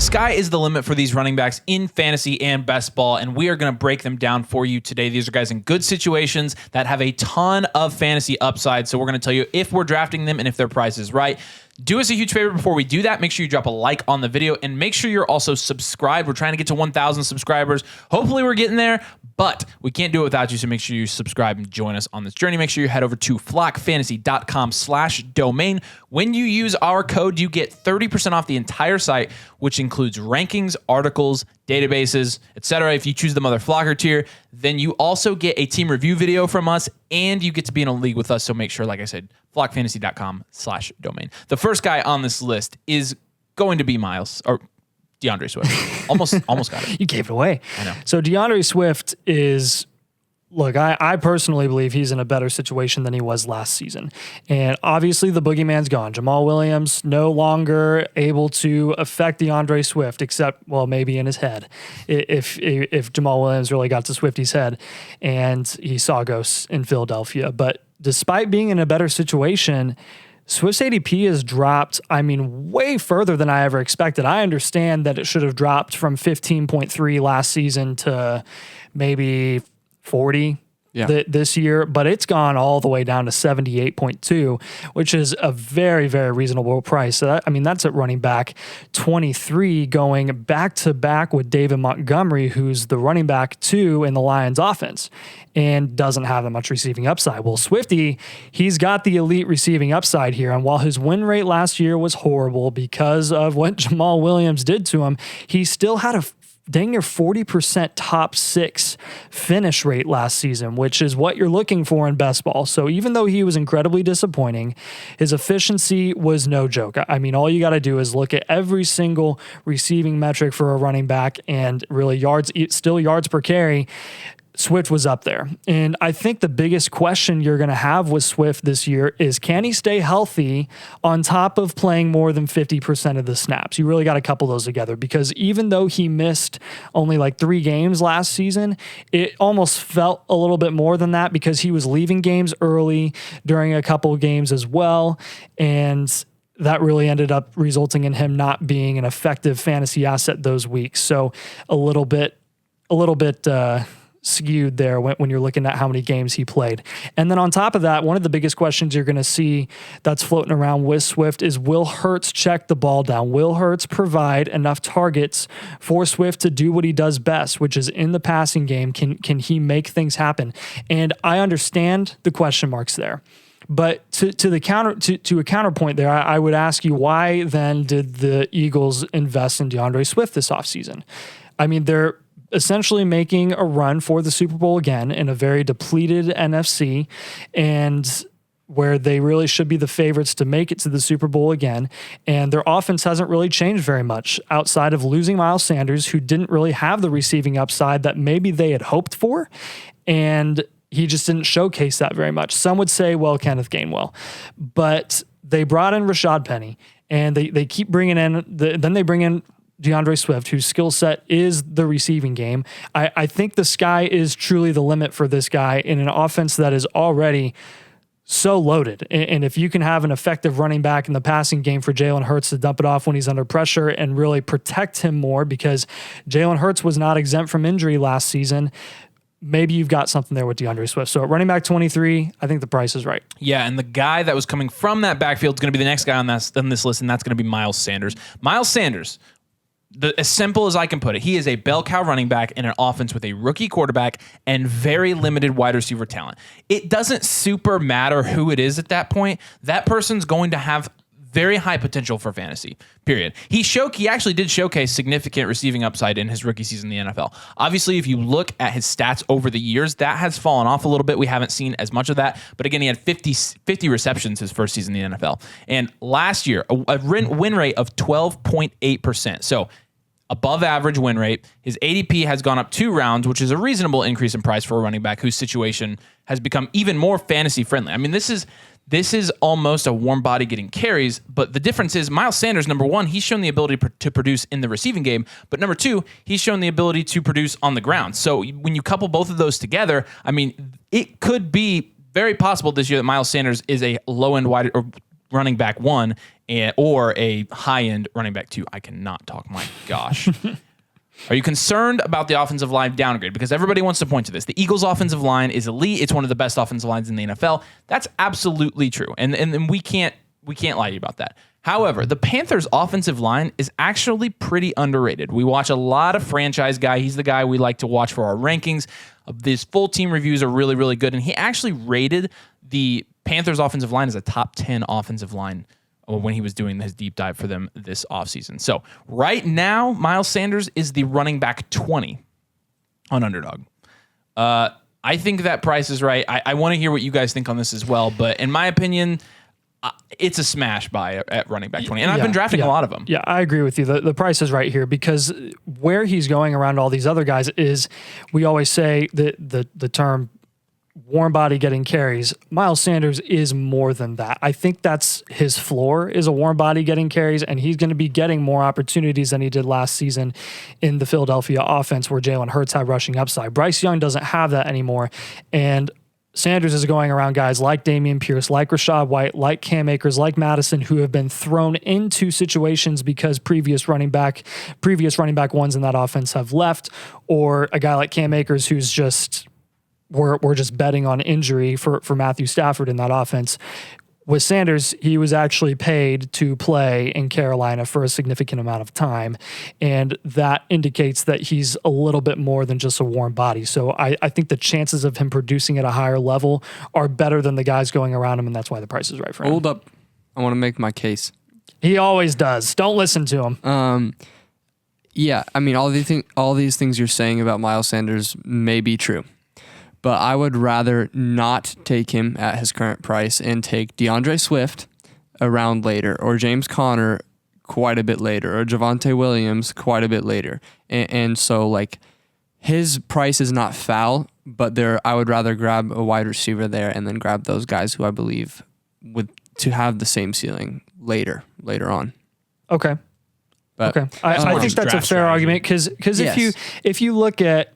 sky is the limit for these running backs in fantasy and best ball, and we are going to break them down for you today. These are guys in good situations that have a ton of fantasy upside, so we're going to tell you if we're drafting them and if their price is right. Do us a huge favor before we do that. Make sure you drop a like on the video and make sure you're also subscribed. We're trying to get to 1,000 subscribers. Hopefully we're getting there, but we can't do it without you. So make sure you subscribe and join us on this journey. Make sure you head over to flockfantasy.com/domain. When you use our code, you get 30% off the entire site, which includes rankings, articles, databases, etc. If you choose the Mother Flocker tier, then you also get a team review video from us and you get to be in a league with us. So make sure, like I said, flockfantasy.com/domain. The first guy on this list is going to be DeAndre Swift. Almost got it. You gave it away. I know. So DeAndre Swift is, look, I personally believe he's in a better situation than he was last season. And obviously the boogeyman's gone. Jamal Williams no longer able to affect DeAndre Swift, except, well, maybe in his head. If Jamal Williams really got to Swifty's head and he saw ghosts in Philadelphia. But despite being in a better situation, Swift's ADP has dropped, way further than I ever expected. I understand that it should have dropped from 15.3 last season to maybe 40 this year, but it's gone all the way down to 78.2, which is a very, very reasonable price. So that's at running back 23, going back to back with David Montgomery, who's the running back 2 in the Lions offense and doesn't have that much receiving upside. Well, Swifty, he's got the elite receiving upside here. And while his win rate last year was horrible because of what Jamal Williams did to him, he still had a dang near 40% top 6 finish rate last season, which is what you're looking for in best ball. So even though he was incredibly disappointing, his efficiency was no joke. All you got to do is look at every single receiving metric for a running back and really yards per carry. Swift was up there. And I think the biggest question you're going to have with Swift this year is, can he stay healthy on top of playing more than 50% of the snaps? You really got to couple those together, because even though he missed only like 3 games last season, it almost felt a little bit more than that because he was leaving games early during a couple of games as well. And that really ended up resulting in him not being an effective fantasy asset those weeks. So a little bit skewed there when you're looking at how many games he played. And then on top of that, one of the biggest questions you're going to see that's floating around with Swift is, will Hurts check the ball down? Will Hurts provide enough targets for Swift to do what he does best, which is in the passing game? Can he make things happen? And I understand the question marks there. But to a counterpoint there, I would ask you, why then did the Eagles invest in DeAndre Swift this offseason? They're essentially making a run for the Super Bowl again in a very depleted NFC, and where they really should be the favorites to make it to the Super Bowl again. And their offense hasn't really changed very much outside of losing Miles Sanders, who didn't really have the receiving upside that maybe they had hoped for. And he just didn't showcase that very much. Some would say, well, Kenneth Gainwell. But they brought in Rashad Penny, and they keep bringing in, then they bring in DeAndre Swift, whose skill set is the receiving game. I think the sky is truly the limit for this guy in an offense that is already so loaded. And if you can have an effective running back in the passing game for Jalen Hurts to dump it off when he's under pressure and really protect him more, because Jalen Hurts was not exempt from injury last season, maybe you've got something there with DeAndre Swift. So at running back 23, I think the price is right. Yeah, and the guy that was coming from that backfield is going to be the next guy on this list, and that's going to be Miles Sanders. Miles Sanders, as simple as I can put it, he is a bell cow running back in an offense with a rookie quarterback and very limited wide receiver talent. It doesn't super matter who it is at that point. That person's going to have very high potential for fantasy, period. He actually did showcase significant receiving upside in his rookie season in the NFL. Obviously, if you look at his stats over the years, that has fallen off a little bit. We haven't seen as much of that. But again, he had 50 receptions his first season in the NFL. And last year, a win rate of 12.8%. So above average win rate. His ADP has gone up 2 rounds, which is a reasonable increase in price for a running back whose situation has become even more fantasy friendly. This is almost a warm body getting carries, but the difference is Miles Sanders, number 1, he's shown the ability to produce in the receiving game, but number 2, he's shown the ability to produce on the ground. So when you couple both of those together, it could be very possible this year that Miles Sanders is a low-end wide or running back 1 or a high-end running back 2. I cannot talk, my gosh. Are you concerned about the offensive line downgrade? Because everybody wants to point to this. The Eagles' offensive line is elite. It's one of the best offensive lines in the NFL. That's absolutely true. And we can't lie to you about that. However, the Panthers' offensive line is actually pretty underrated. We watch a lot of franchise guy. He's the guy we like to watch for our rankings. These full team reviews are really, really good. And he actually rated the Panthers' offensive line as a top 10 offensive line when he was doing his deep dive for them this offseason. So right now, Miles Sanders is the running back 20 on Underdog. I think that price is right. I want to hear what you guys think on this as well. But in my opinion, it's a smash buy at running back 20. And I've been drafting a lot of them. Yeah, I agree with you. The price is right here because where he's going around all these other guys is, we always say the term warm body getting carries. Miles Sanders is more than that. I think that's his floor, is a warm body getting carries, and he's going to be getting more opportunities than he did last season in the Philadelphia offense where Jalen Hurts had rushing upside. Bryce Young doesn't have that anymore, and Sanders is going around guys like Dameon Pierce, like Rachaad White, like Cam Akers, like Madison, who have been thrown into situations because previous running back ones in that offense have left, or a guy like Cam Akers who's just, we're just betting on injury for Matthew Stafford in that offense. With Sanders, he was actually paid to play in Carolina for a significant amount of time, and that indicates that he's a little bit more than just a warm body. So I think the chances of him producing at a higher level are better than the guys going around him, and that's why the price is right for him. Hold up. I want to make my case. He always does. Don't listen to him. Yeah, I mean, all these things you're saying about Miles Sanders may be true. But I would rather not take him at his current price and take DeAndre Swift a round later, or James Conner quite a bit later, or Javonte Williams quite a bit later. And so, like, his price is not foul, but I would rather grab a wide receiver there and then grab those guys who I believe to have the same ceiling later on. Okay. But okay. I think that's a fair argument because if you look at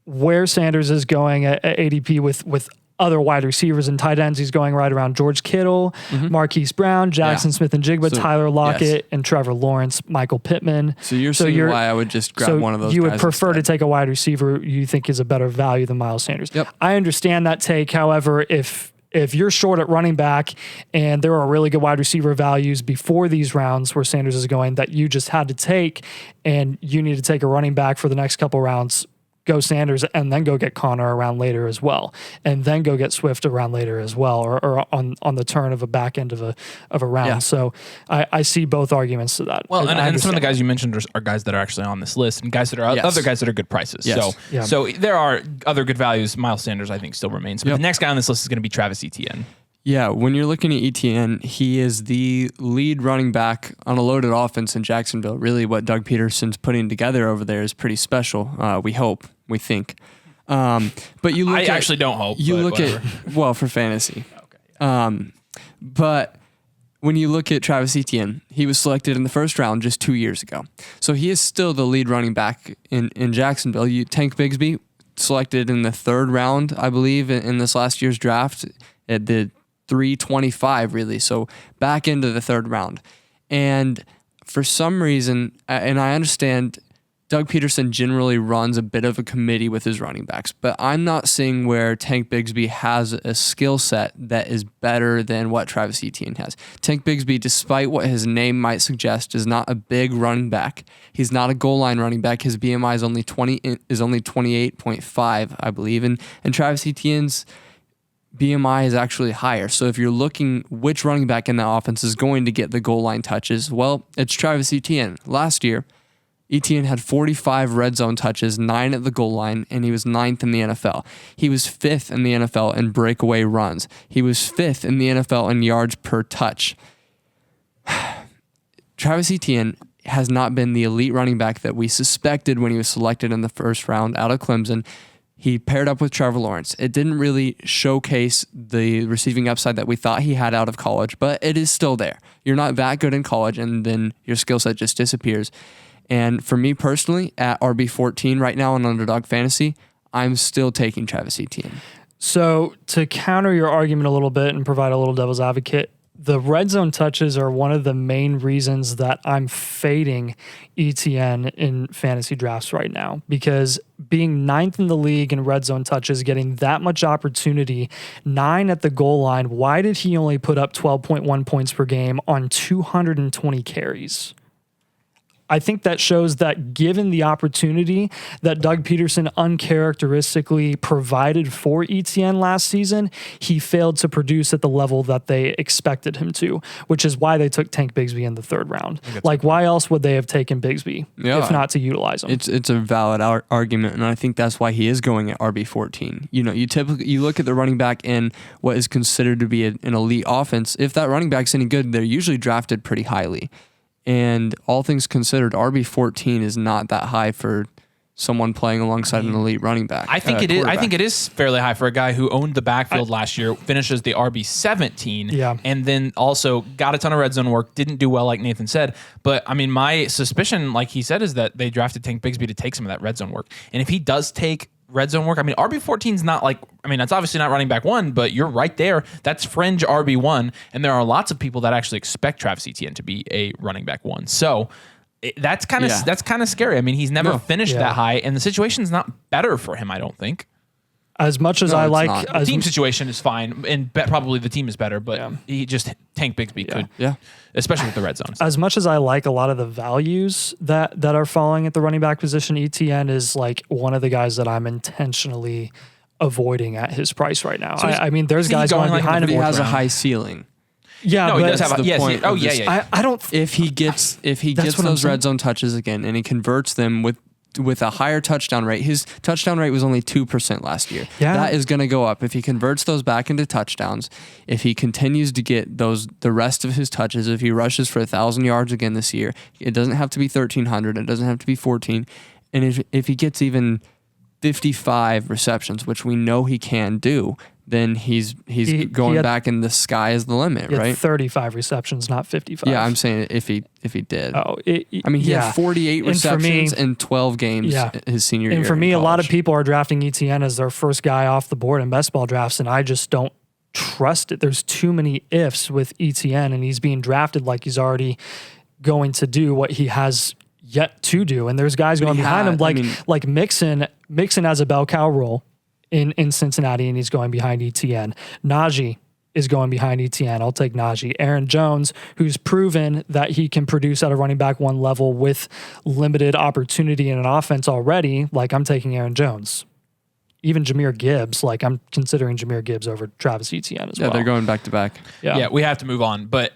where Sanders is going at ADP with other wide receivers and tight ends, he's going right around George Kittle, Marquise Brown, Jackson Smith and Jigba, Tyler Lockett, and Trevor Lawrence, Michael Pittman. So you're saying why I would just grab one of those guys. You would prefer instead. to take a wide receiver you think is a better value than Miles Sanders. Yep. I understand that take. However, if you're short at running back and there are really good wide receiver values before these rounds where Sanders is going that you just had to take, and you need to take a running back for the next couple rounds, go Sanders and then go get Connor around later as well, and then go get Swift around later as well, or on the turn of a back end of a round. Yeah. So I see both arguments to that. Well, and some of the guys you mentioned are guys that are actually on this list, and guys that are other guys that are good prices. Yes. So there are other good values. Miles Sanders, I think, still remains. But the next guy on this list is going to be Travis Etienne. Yeah, when you're looking at Etienne, he is the lead running back on a loaded offense in Jacksonville. Really, what Doug Peterson's putting together over there is pretty special. We hope, we think. But you look I actually don't hope. You look at for fantasy. Okay. But when you look at Travis Etienne, he was selected in the first round just 2 years ago. So he is still the lead running back in Jacksonville. Tank Bigsby selected in the third round, I believe, in this last year's draft at the 325 really, so back into the third round. And for some reason, and I understand Doug Peterson generally runs a bit of a committee with his running backs, but I'm not seeing where Tank Bigsby has a skill set that is better than what Travis Etienne has. Tank Bigsby, despite what his name might suggest, is not a big running back. He's not a goal line running back. His BMI is only 28.5, I believe, and Travis Etienne's BMI is actually higher. So if you're looking which running back in that offense is going to get the goal line touches, well, it's Travis Etienne. Last year, Etienne had 45 red zone touches, 9 at the goal line, and he was 9th in the NFL. He was 5th in the NFL in breakaway runs. He was 5th in the NFL in yards per touch. Travis Etienne has not been the elite running back that we suspected when he was selected in the first round out of Clemson. He paired up with Trevor Lawrence. It didn't really showcase the receiving upside that we thought he had out of college, but it is still there. You're not that good in college, and then your skill set just disappears. And for me personally, at RB14 right now on Underdog Fantasy, I'm still taking Travis Etienne. So to counter your argument a little bit and provide a little devil's advocate, the red zone touches are one of the main reasons that I'm fading Etienne in fantasy drafts right now, because being 9th in the league in red zone touches, getting that much opportunity, 9 at the goal line, why did he only put up 12.1 points per game on 220 carries? I think that shows that given the opportunity that Doug Peterson uncharacteristically provided for Etienne last season, he failed to produce at the level that they expected him to, which is why they took Tank Bigsby in the 3rd round. Like, why else would they have taken Bigsby if not to utilize him? It's a valid argument, and I think that's why he is going at RB14. You know, you look at the running back in what is considered to be an elite offense. If that running back's any good, they're usually drafted pretty highly. And all things considered, RB14 is not that high for someone playing alongside an elite running back. I think it is. I think it is fairly high for a guy who owned the backfield last year, finishes the RB17, and then also got a ton of red zone work. Didn't do well, like Nathan said. But I mean, my suspicion, like he said, is that they drafted Tank Bigsby to take some of that red zone work. And if he does take red zone work, I mean, RB14 is not like, I mean, that's obviously not running back 1, but you're right there. That's fringe RB1. And there are lots of people that actually expect Travis Etienne to be a running back 1. So that's kind of scary. I mean, he's never finished that high, and the situation's not better for him, I don't think. As much as I like... The team situation is fine, and probably the team is better, but he just, Tank Bigsby could, especially with the red zones. As much as I like a lot of the values that are falling at the running back position, Etienne is like one of the guys that I'm intentionally avoiding at his price right now. So I mean, there's guys going behind him. He has a high ceiling. Yeah, no, but he does have a I don't. If he gets those red zone touches again and he converts them with a higher touchdown rate, his touchdown rate was only 2% last year. Yeah. That is going to go up if he converts those back into touchdowns. If he continues to get the rest of his touches, if he rushes for 1,000 yards again this year, it doesn't have to be 1,300. It doesn't have to be 14. And if he gets even 55 receptions, which we know he can do, then he's going back, and the sky is the limit, right? 35 receptions, not 55. Yeah, I'm saying if he did. Oh, I mean, he had 48 receptions in 12 games his senior year. And for me, a lot of people are drafting Etienne as their first guy off the board in best ball drafts, and I just don't trust it. There's too many ifs with Etienne, and he's being drafted like he's already going to do what he has yet to do. And there's guys going behind him, like Mixon. Mixon has a bell cow role in Cincinnati, and he's going behind Etienne. Najee is going behind Etienne. I'll take Najee. Aaron Jones, who's proven that he can produce at a running back 1 level with limited opportunity in an offense already, like I'm taking Aaron Jones. Even Jahmyr Gibbs, like I'm considering Jahmyr Gibbs over Travis Etienne as well. Yeah, they're going back to back. Yeah, we have to move on, but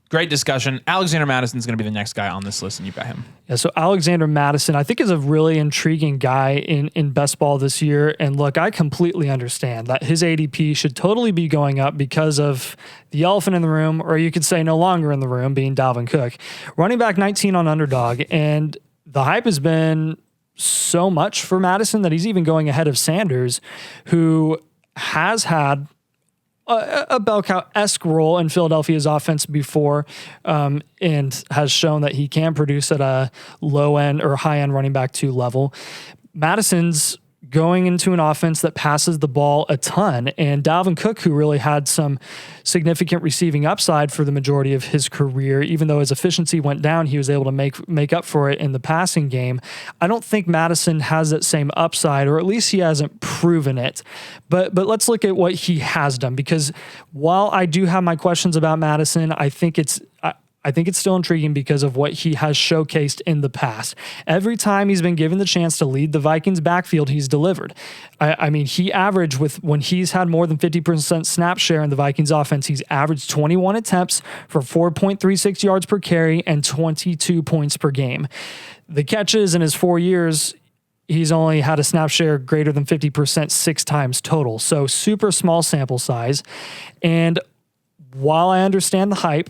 great discussion. Alexander Madison's going to be the next guy on this list, and you bet him. Yeah, so Alexander Madison, I think, is a really intriguing guy in best ball this year. And look, I completely understand that his ADP should totally be going up because of the elephant in the room, or you could say no longer in the room, being Dalvin Cook. Running back 19 on Underdog, and the hype has been so much for Madison that he's even going ahead of Sanders, who has had a bell cow-esque role in Philadelphia's offense before, and has shown that he can produce at a low-end or high-end running back 2 level. Madison's going into an offense that passes the ball a ton, and Dalvin Cook, who really had some significant receiving upside for the majority of his career, even though his efficiency went down, he was able to make up for it in the passing game. I don't think Madison has that same upside, or at least he hasn't proven it. But let's look at what he has done, because while I do have my questions about Madison, I think it's still intriguing because of what he has showcased in the past. Every time he's been given the chance to lead the Vikings backfield, he's delivered. I mean, he averaged when he's had more than 50% snap share in the Vikings offense, he's averaged 21 attempts for 4.36 yards per carry and 22 points per game. The catches in his 4 years, he's only had a snap share greater than 50% 6 times total. So super small sample size. And while I understand the hype,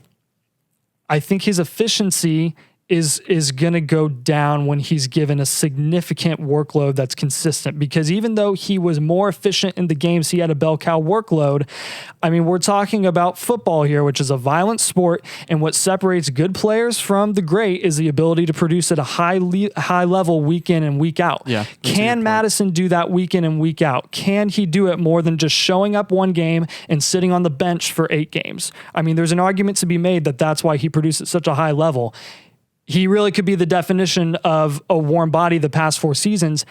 I think his efficiency is going to go down when he's given a significant workload that's consistent. Because even though he was more efficient in the games, he had a bell cow workload. I mean, we're talking about football here, which is a violent sport, and what separates good players from the great is the ability to produce at a high level week in and week out. Yeah, Can Madison do that week in and week out? Can he do it more than just showing up one game and sitting on the bench for 8 games? I mean, there's an argument to be made that that's why he produced at such a high level. He really could be the definition of a warm body the past 4 seasons.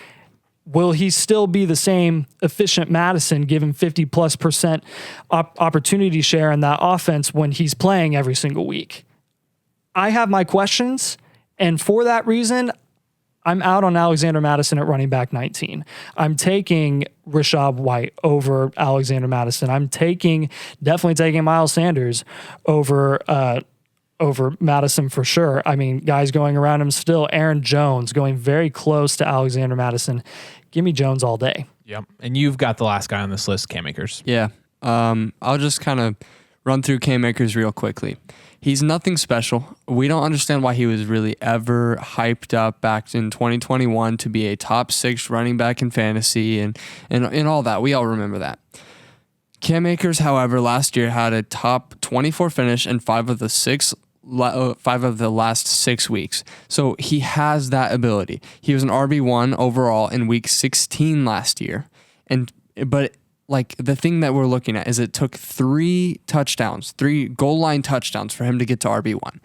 Will he still be the same efficient Madison, given 50+% opportunity share in that offense when he's playing every single week? I have my questions, and for that reason, I'm out on Alexander Madison at running back 19. I'm taking Rachaad White over Alexander Madison. I'm definitely taking Miles Sanders over Madison for sure. I mean, guys going around him still. Aaron Jones going very close to Alexander Madison. Give me Jones all day. Yep. And you've got the last guy on this list, Cam Akers. Yeah. I'll just kind of run through Cam Akers real quickly. He's nothing special. We don't understand why he was really ever hyped up back in 2021 to be a top 6 running back in fantasy and all that. We all remember that. Cam Akers, however, last year had a top 24 finish in 5 of the last 6 weeks. So he has that ability. He was an RB1 overall in week 16 last year. But like the thing that we're looking at is it took 3 goal line touchdowns for him to get to RB1.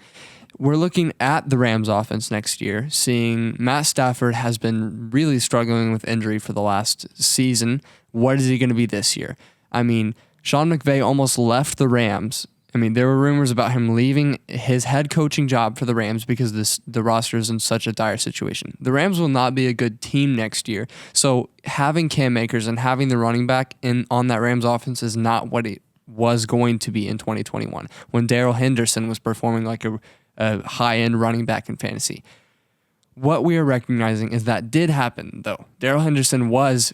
We're looking at the Rams offense next year, seeing Matt Stafford has been really struggling with injury for the last season. What is he going to be this year? I mean, Sean McVay almost left the Rams. I mean, there were rumors about him leaving his head coaching job for the Rams because the roster is in such a dire situation. The Rams will not be a good team next year. So having Cam Akers and having the running back on that Rams offense is not what it was going to be in 2021 when Darrell Henderson was performing like a high-end running back in fantasy. What we are recognizing is that did happen, though. Darrell Henderson was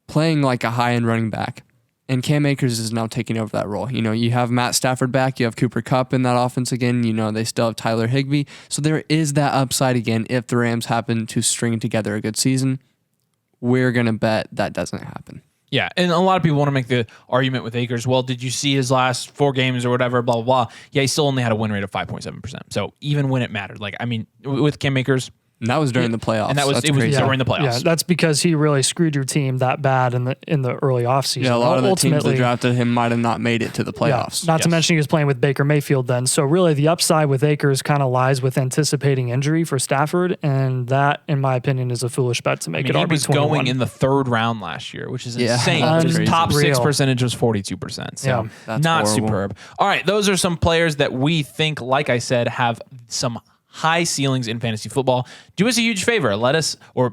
playing like a high-end running back. And Cam Akers is now taking over that role. You know, you have Matt Stafford back. You have Cooper Kupp in that offense again. You know, they still have Tyler Higbee. So there is that upside again if the Rams happen to string together a good season. We're going to bet that doesn't happen. Yeah, and a lot of people want to make the argument with Akers. Well, did you see his last 4 games or whatever, blah, blah, blah. Yeah, he still only had a win rate of 5.7%. So even when it mattered, like, I mean, with Cam Akers, And that was during the playoffs. And that was That's it was crazy. during the playoffs. Yeah, that's because he really screwed your team that bad in the early offseason. Yeah, a lot of the teams that Ultimately, drafted him might have not made it to the playoffs. not to mention he was playing with Baker Mayfield then. So really the upside with Akers kind of lies with anticipating injury for Stafford, and that, in my opinion, is a foolish bet to make I mean, it he was RB21. going in the 3rd round last year, which is Yeah, insane. that's His crazy. top 6 Unreal. percentage was 42%. So Yeah, that's not horrible. superb. All right, those are some players that we think, like I said, have some high ceilings in fantasy football. Do us a huge favor. Let us know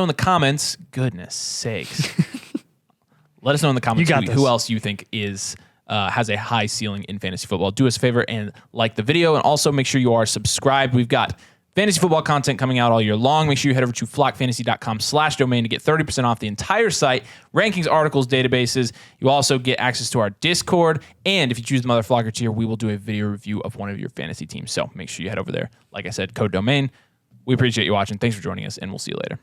in the comments. Goodness sakes. Let us know in the comments You got this. who else you think is has a high ceiling in fantasy football. Do us a favor and like the video, and also make sure you are subscribed. We've got fantasy football content coming out all year long. Make sure you head over to flockfantasy.com/domain to get 30% off the entire site, rankings, articles, databases. You also get access to our Discord, and if you choose the Mother Flocker tier, we will do a video review of one of your fantasy teams. So make sure you head over there. Like I said, code domain. We appreciate you watching. Thanks for joining us, and we'll see you later.